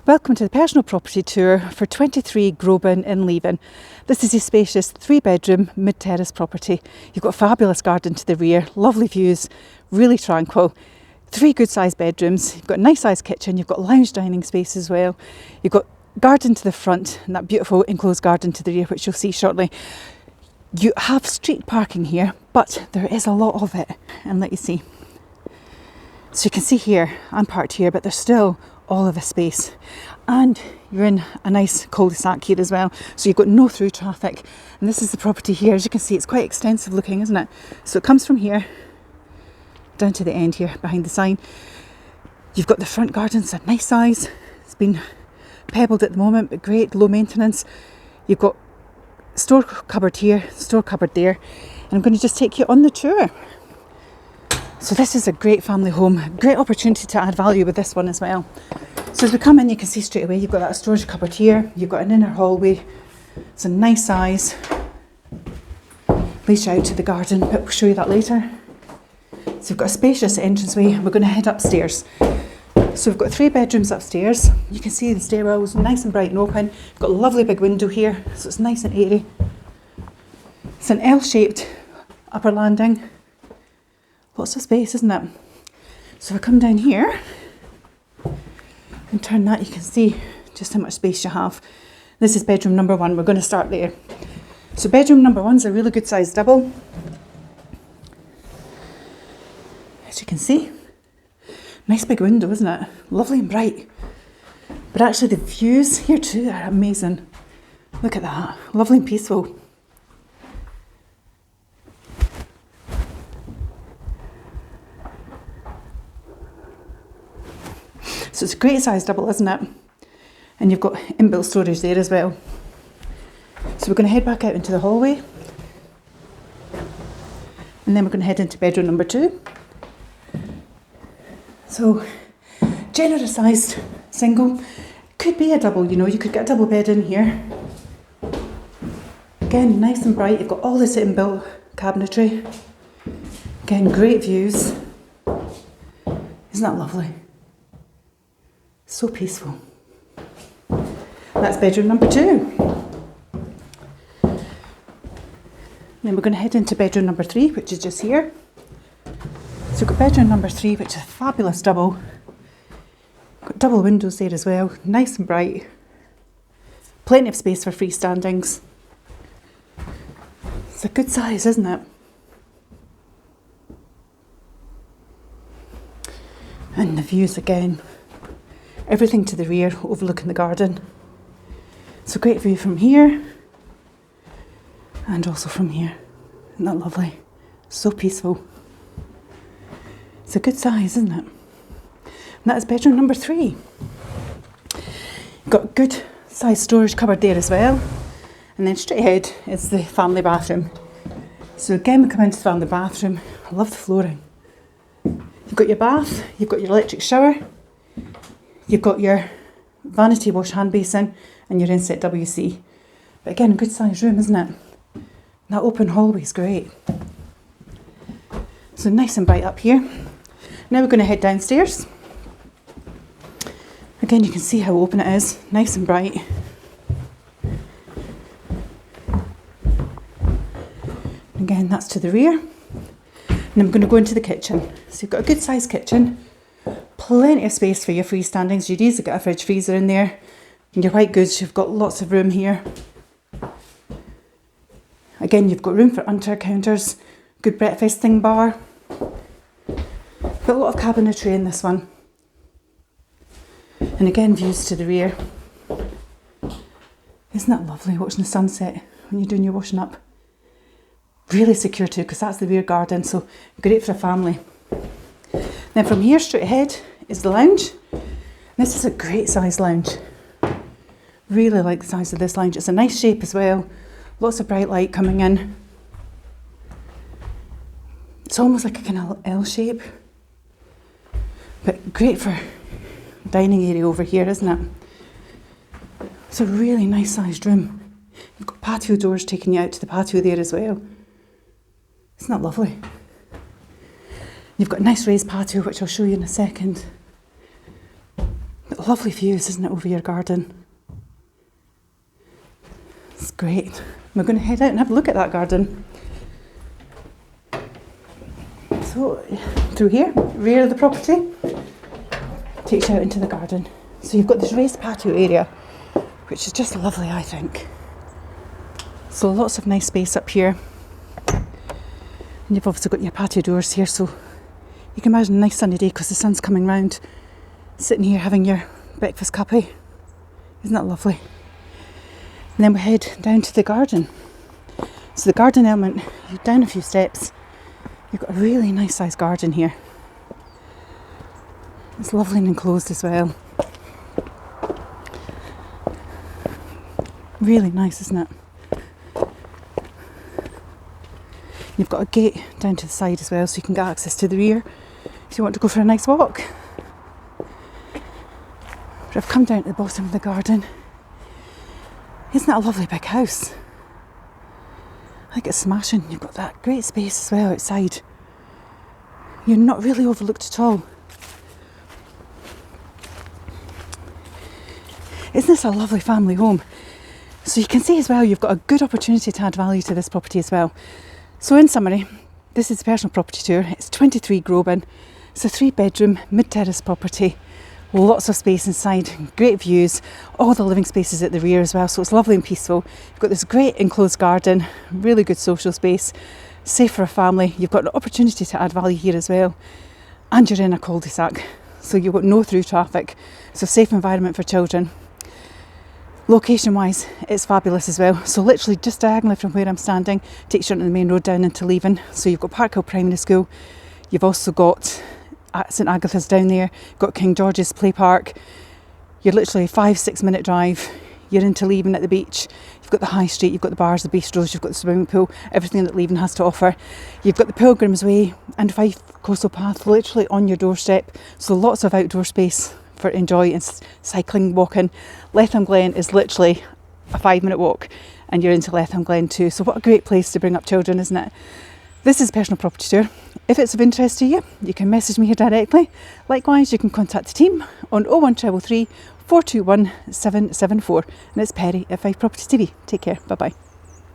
Welcome to the personal property tour for 23 Groban in Leven. This is a spacious 3-bedroom mid-terrace property. You've got a fabulous garden to the rear, lovely views, really tranquil. 3 good sized bedrooms, you've got a nice sized kitchen, you've got lounge dining space as well. You've got garden to the front and that beautiful enclosed garden to the rear, which you'll see shortly. You have street parking here, but there is a lot of it, and let you see. So you can see here, I'm parked here, but there's still all of the space, and you're in a nice cul-de-sac here as well, so you've got no through traffic. And this is the property here. As you can see, it's quite extensive looking, isn't it? So it comes from here down to the end here behind the sign. You've got the front garden, it's a nice size. It's been pebbled at the moment, but great, low maintenance. You've got store cupboard here, store cupboard there, and I'm going to just take you on the tour. So this is a great family home, great opportunity to add value with this one as well. So as we come in, you can see straight away you've got that storage cupboard here, you've got an inner hallway. It's a nice size, leads you out to the garden, but we'll show you that later. So we've got a spacious entranceway. We're going to head upstairs. So we've got 3 bedrooms upstairs. You can see the stairwells nice and bright and open. We've got a lovely big window here, so it's nice and airy. It's an L-shaped upper landing. Lots of space, isn't it? So if I come down here and turn that, you can see just how much space you have. This is bedroom number 1. We're going to start there. So bedroom number 1's a really good sized double. As you can see, nice big window, isn't it? Lovely and bright. But actually the views here too are amazing. Look at that, lovely and peaceful. So it's a great size double, isn't it? And you've got inbuilt storage there as well. So we're going to head back out into the hallway. And then we're going to head into bedroom number 2. So, generous sized single. Could be a double, you know, you could get a double bed in here. Again, nice and bright. You've got all this inbuilt cabinetry. Again, great views. Isn't that lovely? So peaceful. That's bedroom number 2. Then we're going to head into bedroom number 3, which is just here. So we've got bedroom number 3, which is a fabulous double. Got double windows there as well, nice and bright. Plenty of space for freestandings. It's a good size, isn't it? And the views again. Everything to the rear, overlooking the garden. It's a great view from here and also from here. Isn't that lovely? So peaceful. It's a good size, isn't it? And that is bedroom number 3. Got a good size storage cupboard there as well. And then straight ahead is the family bathroom. So again, we come into the family bathroom. I love the flooring. You've got your bath, you've got your electric shower, you've got your vanity wash hand basin and your inset WC. But again, a good sized room, isn't it? And that open hallway is great. So nice and bright up here. Now we're going to head downstairs. Again, you can see how open it is, nice and bright. Again, that's to the rear. And then we're going to go into the kitchen. So you've got a good sized kitchen. Plenty of space for your freestandings. You'd easily get a fridge freezer in there. And your white goods, you've got lots of room here. Again, you've got room for under counters, good breakfasting bar. Got a lot of cabinetry in this one. And again, views to the rear. Isn't that lovely watching the sunset when you're doing your washing up? Really secure too, because that's the rear garden, so great for a family. Then from here straight ahead is the lounge. This is a great size lounge. Really like the size of this lounge. It's a nice shape as well. Lots of bright light coming in. It's almost like a kind of L shape. But great for dining area over here, isn't it? It's a really nice sized room. You've got patio doors taking you out to the patio there as well. Isn't that lovely? You've got a nice raised patio, which I'll show you in a second. got lovely views, isn't it, over your garden? It's great. We're going to head out and have a look at that garden. So, through here, rear of the property, takes you out into the garden. So you've got this raised patio area, which is just lovely, I think. So lots of nice space up here. And you've obviously got your patio doors here, so you can imagine a nice sunny day because the sun's coming round, sitting here having your breakfast cuppy. Isn't that lovely? And then we head down to the garden. So the garden element, you're down a few steps. You've got a really nice sized garden here. It's lovely and enclosed as well. Really nice, isn't it? You've got a gate down to the side as well, so you can get access to the rear if you want to go for a nice walk. But I've come down to the bottom of the garden. Isn't that a lovely big house? I think it's smashing. You've got that great space as well outside. You're not really overlooked at all. Isn't this a lovely family home? So you can see as well, you've got a good opportunity to add value to this property as well. So in summary, this is a personal property tour. It's 23 Groban. It's a 3-bedroom mid-terrace property. Lots of space inside, great views, all the living spaces at the rear as well, so it's lovely and peaceful. You've got this great enclosed garden, really good social space, safe for a family. You've got an opportunity to add value here as well, and you're in a cul-de-sac, so you've got no through traffic, so safe environment for children. Location wise, it's fabulous as well, so literally just diagonally from where I'm standing takes you onto the main road down into Leven. So you've got Parkhill Primary School, you've also got St Agatha's down there, you've got King George's Play Park. You're literally a 5-6 minute drive, you're into Leven at the beach. You've got the high street, you've got the bars, the bistros, you've got the swimming pool, everything that Leven has to offer. You've got the Pilgrim's Way and Fife Coastal Path literally on your doorstep, so lots of outdoor space for enjoy and cycling, walking. Letham Glen is literally a 5-minute walk and you're into Letham Glen too, so what a great place to bring up children, isn't it? This is a personal property tour. If it's of interest to you, you can message me here directly. Likewise, you can contact the team on 01333 421 774, and it's Perry at Fife Property TV. Take care, bye bye.